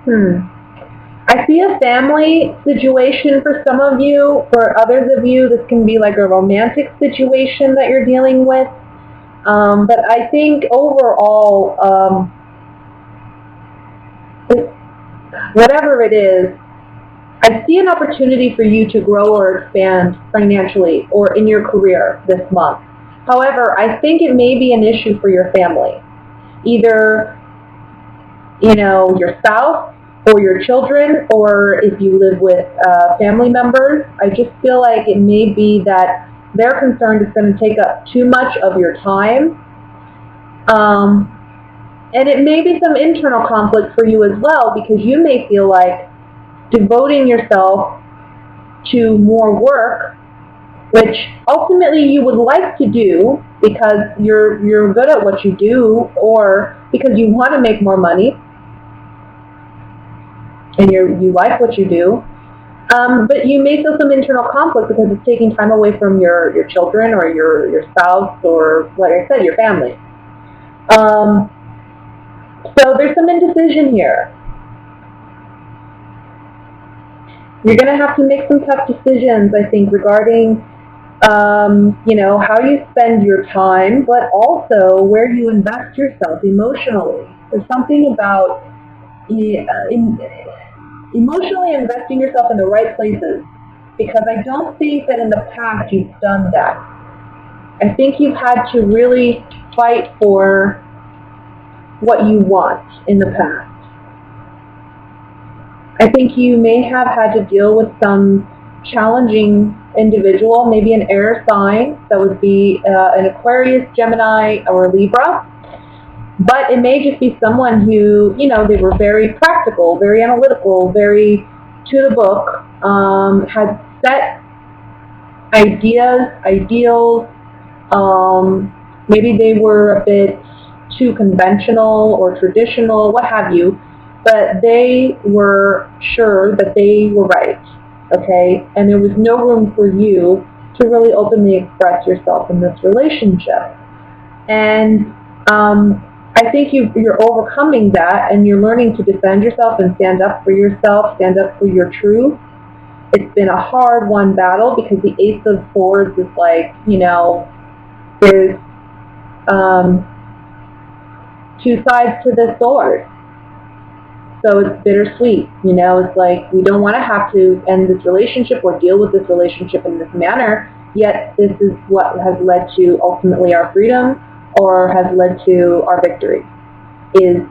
I see a family situation for some of you. For others of you, this can be like a romantic situation that you're dealing with. But I think overall, whatever it is, I see an opportunity for you to grow or expand financially or in your career this month. However, I think it may be an issue for your family. Either, your spouse or your children, or if you live with family members. I just feel like it may be that their concern is going to take up too much of your time. And it may be some internal conflict for you as well, because you may feel like devoting yourself to more work, which ultimately you would like to do because you're good at what you do, or because you want to make more money and you like what you do. But you may feel some internal conflict because it's taking time away from your children or your spouse, or, like I said, your family. So there's some indecision here. You're going to have to make some tough decisions, I think, regarding, how you spend your time, but also where you invest yourself emotionally. There's something about emotionally investing yourself in the right places, because I don't think that in the past you've done that. I think you've had to really fight for what you want in the past. I think you may have had to deal with some challenging individual, maybe an air sign, that would be an Aquarius, Gemini, or a Libra. But it may just be someone who, they were very practical, very analytical, very to the book, had set ideas, ideals. Maybe they were a bit too conventional or traditional, what have you, but they were sure that they were right, okay? And there was no room for you to really openly express yourself in this relationship. And I think you're overcoming that, and you're learning to defend yourself and stand up for yourself, stand up for your truth. It's been a hard-won battle, because the Ace of Swords is like, there's two sides to this sword. So it's bittersweet, it's like we don't want to have to end this relationship or deal with this relationship in this manner, yet this is what has led to ultimately our freedom, or has led to our victory, is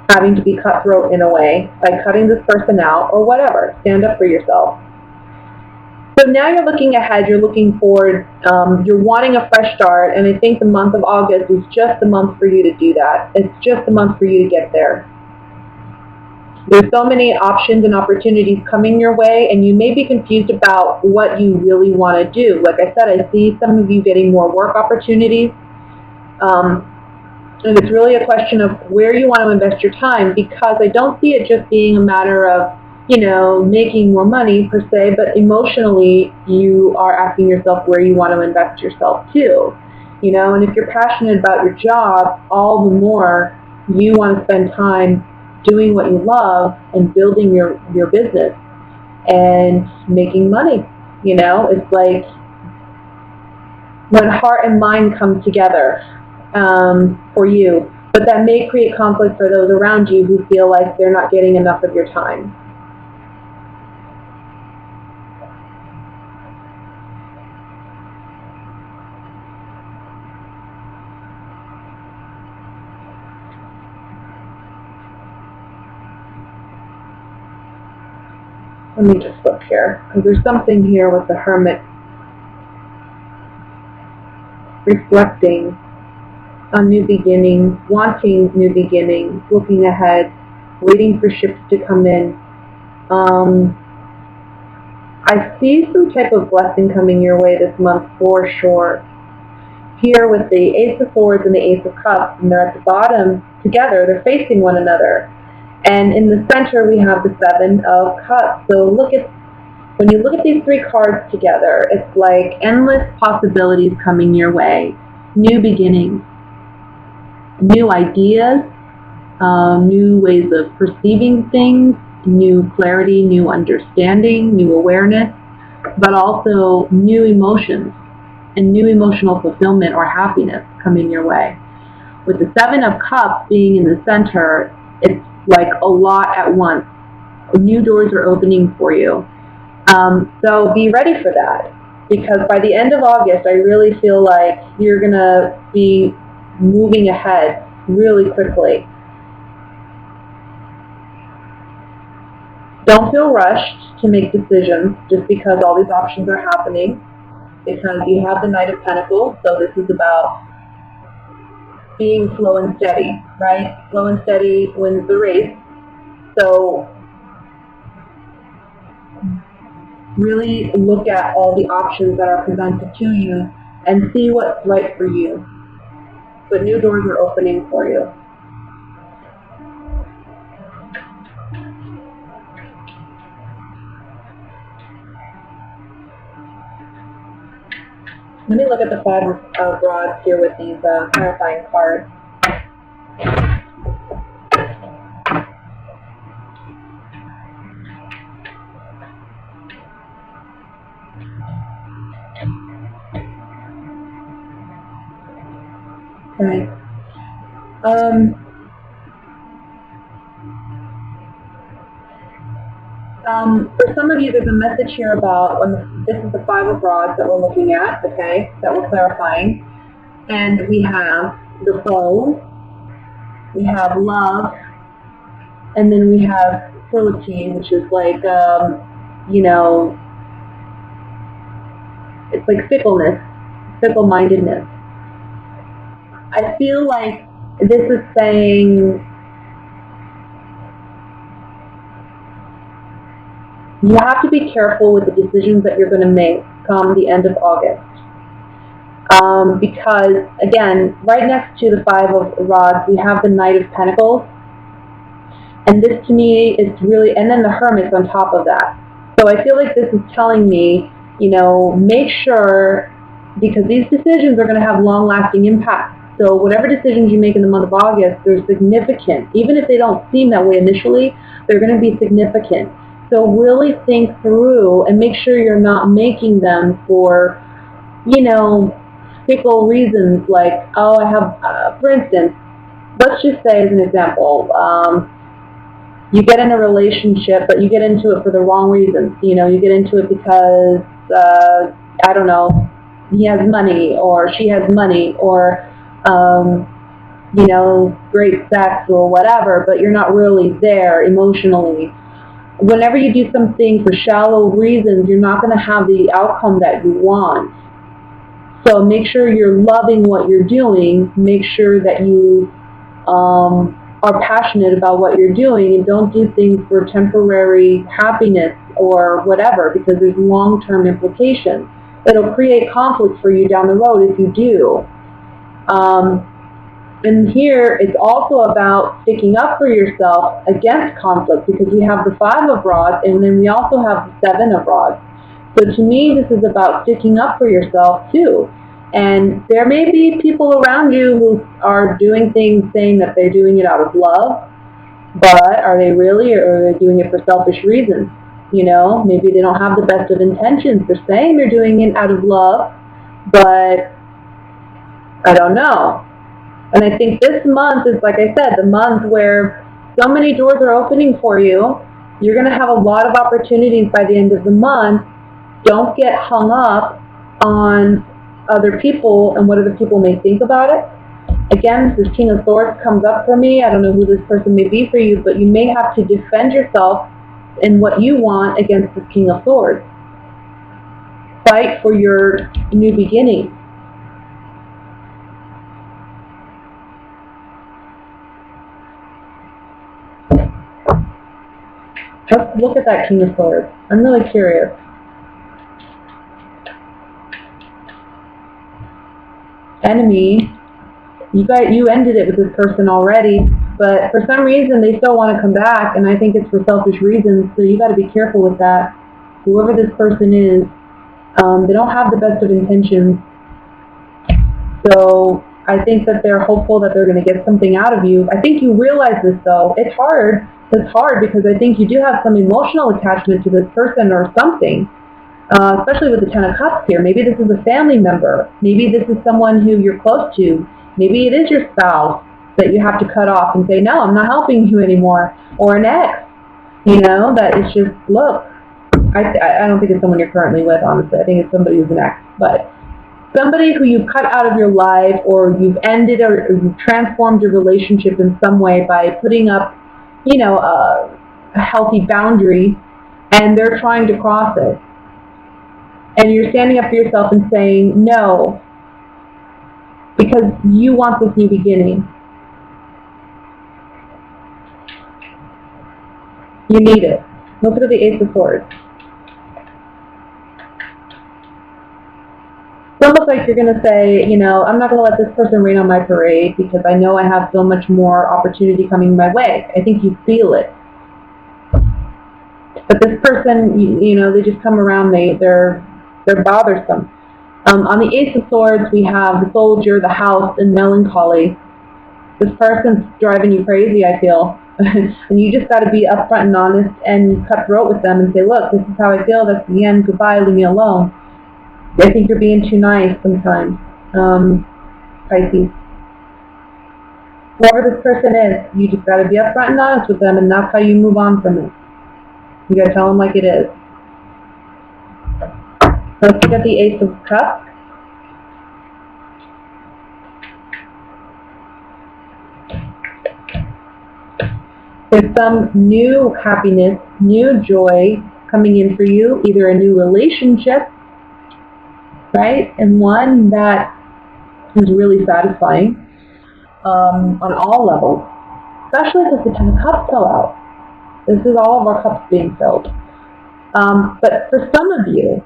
having to be cutthroat in a way by cutting this person out or whatever. Stand up for yourself. So now you're looking ahead, you're looking forward, you're wanting a fresh start, and I think the month of August is just the month for you to do that. It's just the month for you to get there. There's so many options and opportunities coming your way, and you may be confused about what you really want to do. Like I said, I see some of you getting more work opportunities. And it's really a question of where you want to invest your time, because I don't see it just being a matter of, making more money per se, but emotionally you are asking yourself where you want to invest yourself too. And if you're passionate about your job, all the more you want to spend time doing what you love and building your business and making money. It's like when heart and mind come together for you. But that may create conflict for those around you who feel like they're not getting enough of your time. Let me just look here, because there's something here with the Hermit reflecting on new beginnings, wanting new beginnings, looking ahead, waiting for ships to come in. I see some type of blessing coming your way this month for sure. Here with the Ace of Swords and the Ace of Cups, and they're at the bottom together, they're facing one another. And in the center we have the Seven of Cups. So when you look at these three cards together, it's like endless possibilities coming your way. New beginnings, new ideas, new ways of perceiving things, new clarity, new understanding, new awareness, but also new emotions and new emotional fulfillment or happiness coming your way. With the Seven of Cups being in the center, it's like a lot at once. New doors are opening for you. So be ready for that, because by the end of August, I really feel like you're going to be moving ahead really quickly. Don't feel rushed to make decisions just because all these options are happening, because you have the Knight of Pentacles, so this is about being slow and steady, right? Slow and steady wins the race. So really look at all the options that are presented to you and see what's right for you. But new doors are opening for you. Let me look at the Five of Rods here with these clarifying cards. Okay. For some of you, there's a message here about, this is the Five of Rods that we're looking at, okay, that we're clarifying. And we have the Foe, we have love, and then we have fertility, which is like, you know, it's like fickleness, fickle-mindedness. I feel like this is saying you have to be careful with the decisions that you're going to make come the end of August. Because, again, right next to the Five of Rods, we have the Knight of Pentacles. And this, to me, is really, and then the Hermit on top of that. So I feel like this is telling me, you know, make sure, because these decisions are going to have long-lasting impacts. So whatever decisions you make in the month of August, they're significant. Even if they don't seem that way initially, they're going to be significant. So really think through and make sure you're not making them for, you know, fickle reasons like, oh, I have, for instance, let's just say as an example, you get in a relationship, but you get into it for the wrong reasons. You know, you get into it because, I don't know, he has money or she has money or, you know, great sex or whatever, but you're not really there emotionally. Whenever you do something for shallow reasons, you're not going to have the outcome that you want. So make sure you're loving what you're doing. Make sure that you are passionate about what you're doing, and don't do things for temporary happiness or whatever, because there's long-term implications. It'll create conflict for you down the road if you do. And here, it's also about sticking up for yourself against conflict, because we have the Five of Rods, and then we also have the Seven of Rods. So to me, this is about sticking up for yourself, too. And there may be people around you who are doing things saying that they're doing it out of love, but are they really, or are they doing it for selfish reasons? You know, maybe they don't have the best of intentions. They're saying they're doing it out of love, but I don't know. And I think this month is, like I said, the month where so many doors are opening for you. You're going to have a lot of opportunities by the end of the month. Don't get hung up on other people and what other people may think about it. Again, this King of Swords comes up for me. I don't know who this person may be for you, but you may have to defend yourself in what you want against this King of Swords. Fight for your new beginning. Let's look at that King of Swords. I'm really curious. Enemy. You ended it with this person already, but for some reason they still want to come back, and I think it's for selfish reasons, so you got to be careful with that. Whoever this person is, they don't have the best of intentions. So I think that they're hopeful that they're going to get something out of you. I think you realize this, though. It's hard. It's hard because I think you do have some emotional attachment to this person or something, especially with the Ten of Cups here. Maybe this is a family member. Maybe this is someone who you're close to. Maybe it is your spouse that you have to cut off and say, no, I'm not helping you anymore. Or an ex, that it's just, look, I don't think it's someone you're currently with, honestly. I think it's somebody who's an ex. But somebody who you've cut out of your life, or you've ended, or you've transformed your relationship in some way by putting up, a healthy boundary, and they're trying to cross it. And you're standing up for yourself and saying no, because you want this new beginning. You need it. Look at the Ace of Swords. It's almost like you're going to say, I'm not going to let this person rain on my parade because I know I have so much more opportunity coming my way. I think you feel it. But this person, they just come around, they're bothersome. On the Ace of Swords, we have the Soldier, the House, and Melancholy. This person's driving you crazy, I feel. And you just got to be upfront and honest and cutthroat with them and say, look, this is how I feel, that's the end, goodbye, leave me alone. I think you're being too nice sometimes, Pisces. Whoever this person is, you just got to be upfront and honest with them, and that's how you move on from it. You got to tell them like it is. Let's look at the Ace of Cups. There's some new happiness, new joy coming in for you, either a new relationship, right? And one that is really satisfying on all levels, especially because the Ten of Cups fell out. This is all of our cups being filled. But for some of you,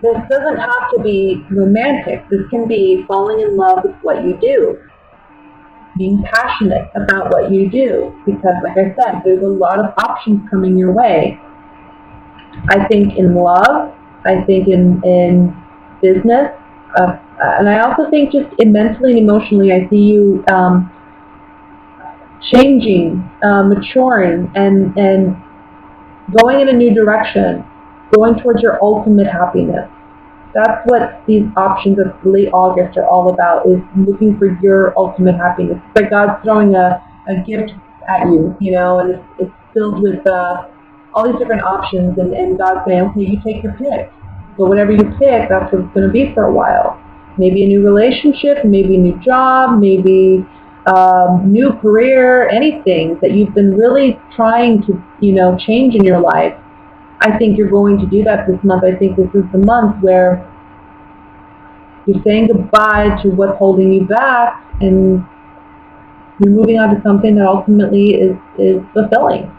this doesn't have to be romantic. This can be falling in love with what you do, being passionate about what you do, because like I said, there's a lot of options coming your way. I think in love, I think in business, and I also think just mentally and emotionally, I see you changing, maturing, and going in a new direction, going towards your ultimate happiness. That's what these options of late August are all about, is looking for your ultimate happiness. It's like God's throwing a gift at you, and it's filled with all these different options, and God's saying, okay, you take your pick. So whatever you pick, that's what it's going to be for a while. Maybe a new relationship, maybe a new job, maybe new career, anything that you've been really trying to, change in your life. I think you're going to do that this month. I think this is the month where you're saying goodbye to what's holding you back, and you're moving on to something that ultimately is fulfilling.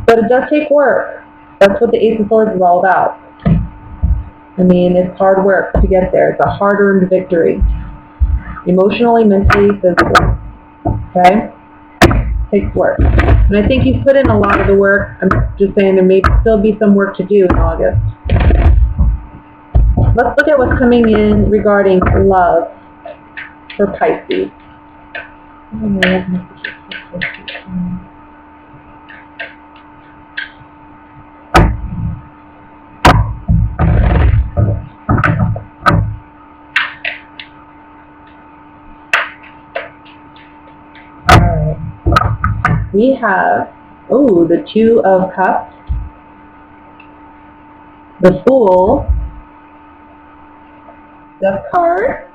But it does take work. That's what the Ace of Swords is all about. I mean, it's hard work to get there. It's a hard-earned victory. Emotionally, mentally, physically. Okay? It takes work. And I think you've put in a lot of the work. I'm just saying there may still be some work to do in August. Let's look at what's coming in regarding love for Pisces. We have, the Two of Cups, the Fool, the card,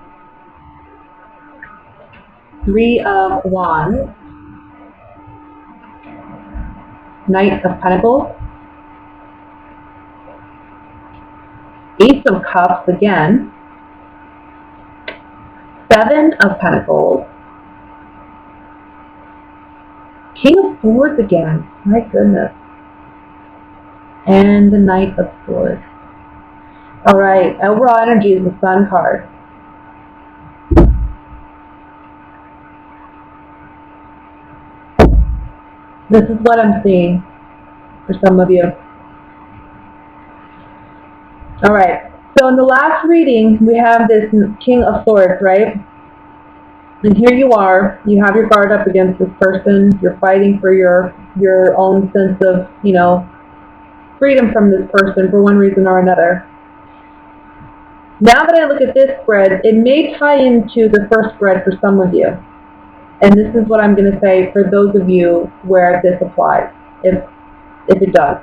Three of Wands, Knight of Pentacles, Ace of Cups again, Seven of Pentacles, King of Swords again, my goodness, and the Knight of Swords. Alright, overall energy is the Sun card. This is what I'm seeing for some of you. All right. So in the last reading, we have this King of Swords, right? And here you are. You have your guard up against this person. You're fighting for your own sense of, freedom from this person for one reason or another. Now that I look at this spread, it may tie into the first spread for some of you. And this is what I'm going to say for those of you where this applies, if it does.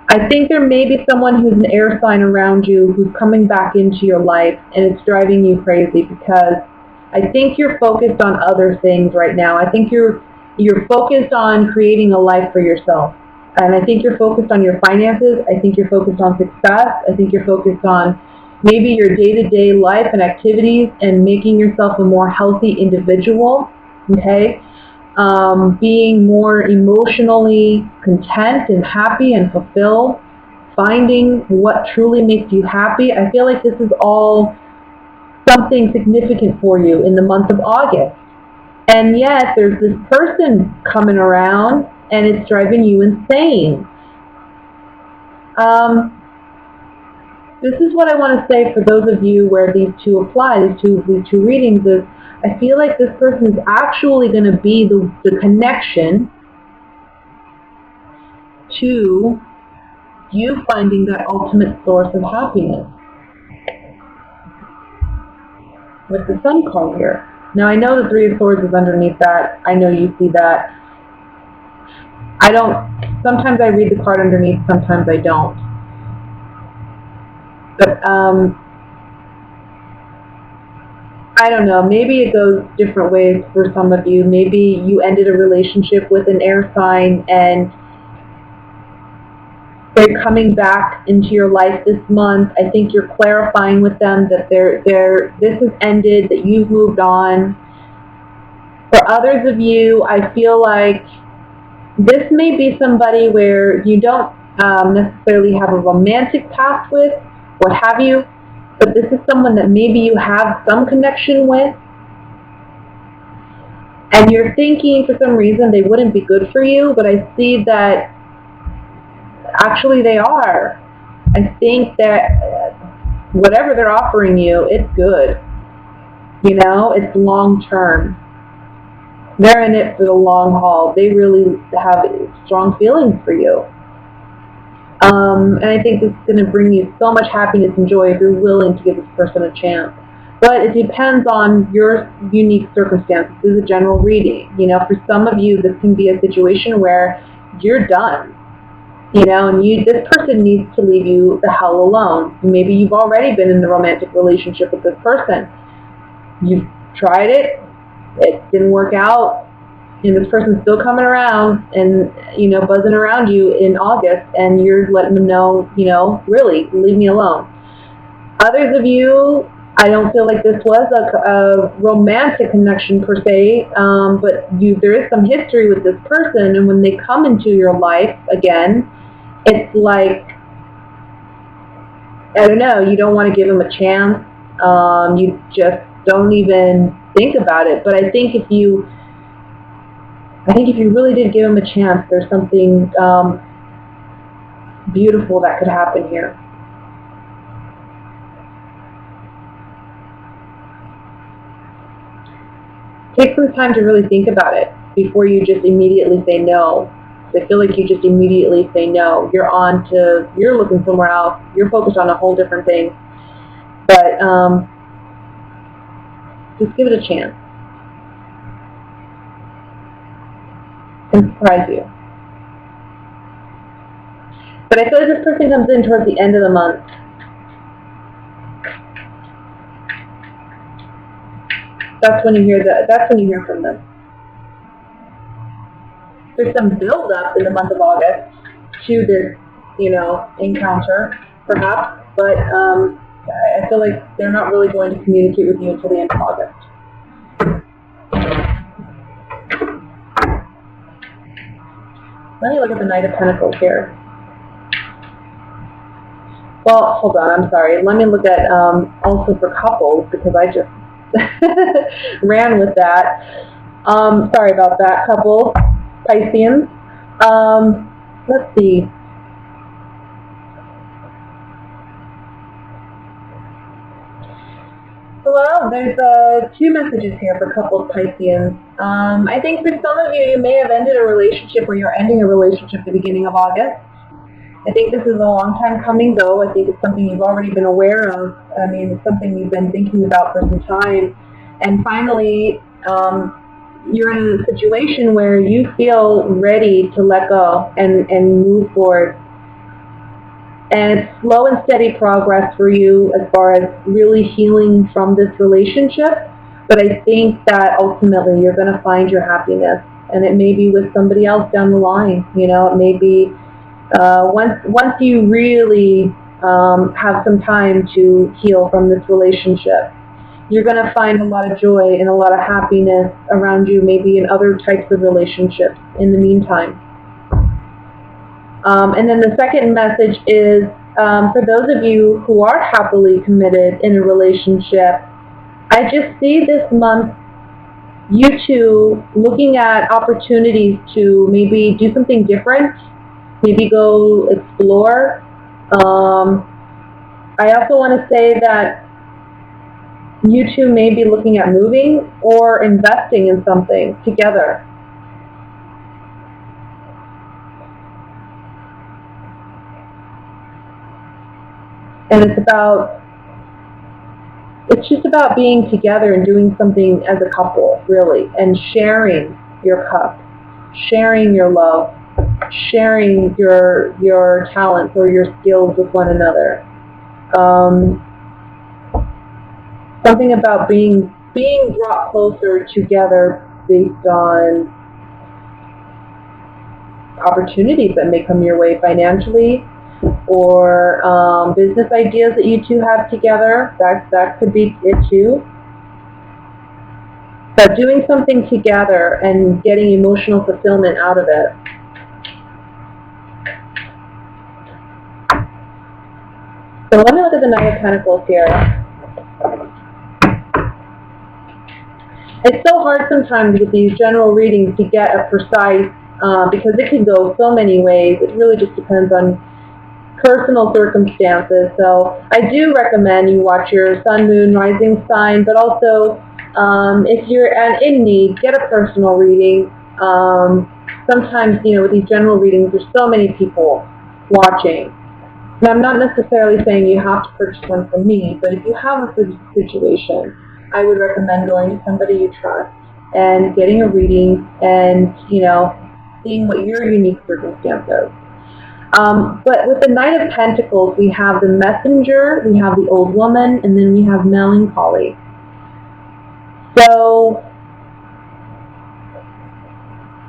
I think there may be someone who's an air sign around you who's coming back into your life, and it's driving you crazy because I think you're focused on other things right now. I think you're focused on creating a life for yourself. And I think you're focused on your finances. I think you're focused on success. I think you're focused on maybe your day-to-day life and activities and making yourself a more healthy individual, okay? Being more emotionally content and happy and fulfilled, finding what truly makes you happy. I feel like this is all something significant for you in the month of August. And yet there's this person coming around and it's driving you insane. This is what I want to say for those of you where these two apply, these two readings, is I feel like this person is actually going to be the connection to you finding that ultimate source of happiness. With the Sun card here. Now I know the Three of Swords is underneath that. I know you see that. Sometimes I read the card underneath, sometimes I don't. But I don't know, maybe it goes different ways for some of you. Maybe you ended a relationship with an air sign and they're coming back into your life this month. I think you're clarifying with them that this has ended, that you've moved on. For others of you, I feel like this may be somebody where you don't necessarily have a romantic past with, what have you, but this is someone that maybe you have some connection with, and you're thinking for some reason they wouldn't be good for you, but I see that actually they are. I think that whatever they're offering you, it's good. It's long term. They're in it for the long haul. They really have strong feelings for you. And I think this is going to bring you so much happiness and joy if you're willing to give this person a chance. But it depends on your unique circumstances. This is a general reading. For some of you, this can be a situation where you're done. And this person needs to leave you the hell alone. Maybe you've already been in a romantic relationship with this person. You've tried it. It didn't work out. And this person's still coming around and, buzzing around you in August, and you're letting them know, really, leave me alone. Others of you, I don't feel like this was a romantic connection per se, but there is some history with this person, and when they come into your life again, it's like, I don't know, you don't want to give them a chance. You just don't even think about it. But I think if you really did give them a chance, there's something beautiful that could happen here. Take some time to really think about it before you just immediately say no. I feel like you just immediately say no. You're looking somewhere else. You're focused on a whole different thing. But just give it a chance. And surprise you. But I feel like this person comes in towards the end of the month. That's when you hear from them. There's some build up in the month of August to this, encounter, perhaps, but I feel like they're not really going to communicate with you until the end of August. Let me look at the Knight of Pentacles here. Well, hold on, I'm sorry. Let me look at also for couples, because I just ran with that. Sorry about that, couple. Pisceans. Let's see. Well, there's two messages here for couples Pisceans. I think for some of you, you may have ended a relationship or you're ending a relationship at the beginning of August. I think this is a long time coming, though. I think it's something you've already been aware of. I mean, it's something you've been thinking about for some time. And finally, you're in a situation where you feel ready to let go and move forward. And it's slow and steady progress for you as far as really healing from this relationship. But I think that ultimately you're going to find your happiness. And it may be with somebody else down the line. You know, it may be once you really have some time to heal from this relationship. You're going to find a lot of joy and a lot of happiness around you, maybe in other types of relationships in the meantime. And then the second message is for those of you who are happily committed in a relationship, I just see this month you two looking at opportunities to maybe do something different, maybe go explore. I also want to say that you two may be looking at moving or investing in something together. And it's just about being together and doing something as a couple, really, and sharing your cup, sharing your love, sharing your talents or your skills with one another. Something about being brought closer together based on opportunities that may come your way financially, or business ideas that you two have together. That could be it too. But doing something together and getting emotional fulfillment out of it. So let me look at the Knight of Pentacles here. It's so hard sometimes with these general readings to get a precise, because it can go so many ways. It really just depends on personal circumstances. So I do recommend you watch your sun, moon, rising sign, but also if you're in need, get a personal reading. Sometimes, you know, with these general readings, there's so many people watching. And I'm not necessarily saying you have to purchase one from me, but if you have a situation, I would recommend going to somebody you trust and getting a reading and, you know, seeing what your unique circumstance is. But with the Knight of Pentacles, we have the Messenger, we have the Old Woman, and then we have Melancholy. So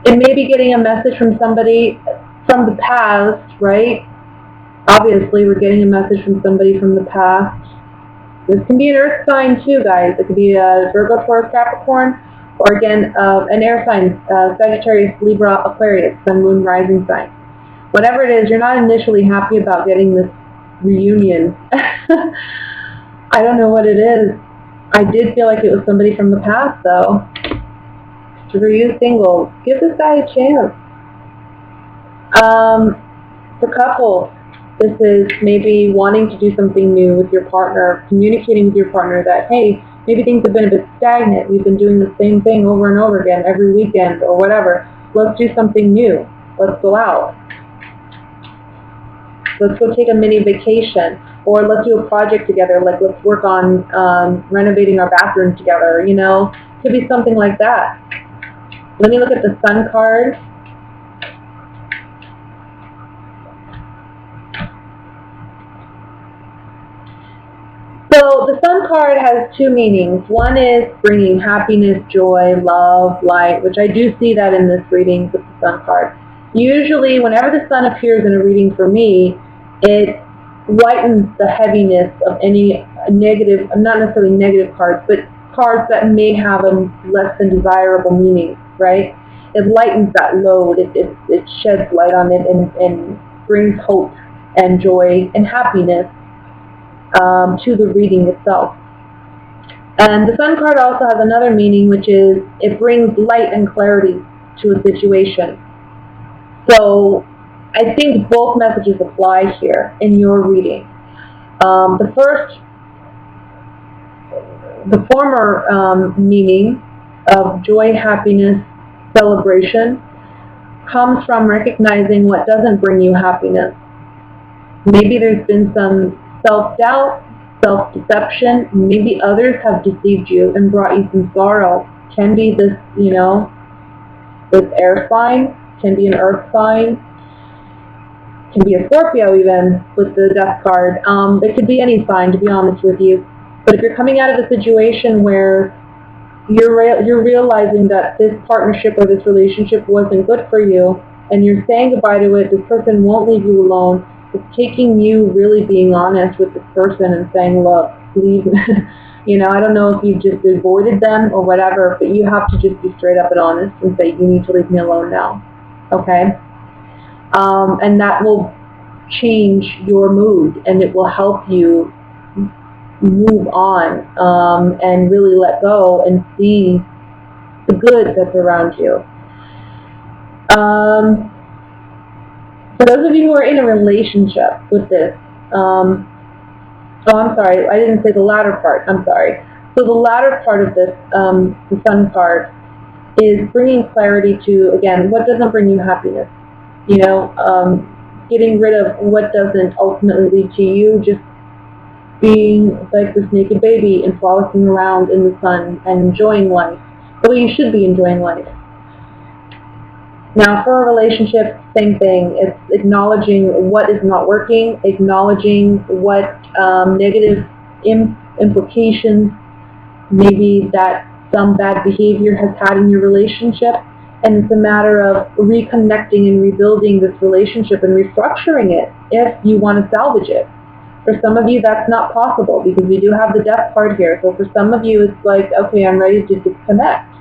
it may be getting a message from somebody from the past, right? Obviously, we're getting a message from somebody from the past. This can be an earth sign too, guys. It could be a Virgo, Taurus, Capricorn, or again, an air sign, Sagittarius, Libra, Aquarius, Sun, Moon, Rising sign. Whatever it is, you're not initially happy about getting this reunion. I don't know what it is. I did feel like it was somebody from the past, though. So for you singles, give this guy a chance. For couples, this is maybe wanting to do something new with your partner, communicating with your partner that, hey, maybe things have been a bit stagnant. We've been doing the same thing over and over again every weekend or whatever. Let's do something new. Let's go out. Let's go take a mini vacation. Or let's do a project together, like let's work on renovating our bathroom together, you know. Could be something like that. Let me look at the Sun card. So the Sun card has two meanings. One is bringing happiness, joy, love, light, which I do see that in this reading with the Sun card. Usually, whenever the Sun appears in a reading for me, it lightens the heaviness of any negative, not necessarily negative cards, but cards that may have a less than desirable meaning, right? It lightens that load. It sheds light on it and brings hope and joy and happiness to the reading itself. And the Sun card also has another meaning, which is it brings light and clarity to a situation. So I think both messages apply here in your reading. The first the former meaning of joy, happiness, celebration comes from recognizing what doesn't bring you happiness. Maybe there's been some self-doubt, self-deception. Maybe others have deceived you and brought you some sorrow. Can be this, this air sign, can be an earth sign, can be a Scorpio even with the death card. It could be any sign, to be honest with you. But if you're coming out of a situation where you're realizing that this partnership or this relationship wasn't good for you, and you're saying goodbye to it, this person won't leave you alone. It's taking you really being honest with this person and saying, look, leave me. I don't know if you just avoided them or whatever, but you have to just be straight up and honest and say, you need to leave me alone now. Okay? And that will change your mood, and it will help you move on and really let go and see the good that's around you. For those of you who are in a relationship with this, I'm sorry, I didn't say the latter part, I'm sorry. So the latter part of this, the Sun card, is bringing clarity to, again, what doesn't bring you happiness. Getting rid of what doesn't ultimately lead to you just being like this naked baby and frolicking around in the sun and enjoying life the way you should be enjoying life. Now, for a relationship, same thing. It's acknowledging what is not working, acknowledging what negative implications maybe that some bad behavior has had in your relationship, and it's a matter of reconnecting and rebuilding this relationship and restructuring it if you want to salvage it. For some of you, that's not possible because we do have the death card here. So for some of you, it's like, okay, I'm ready to disconnect.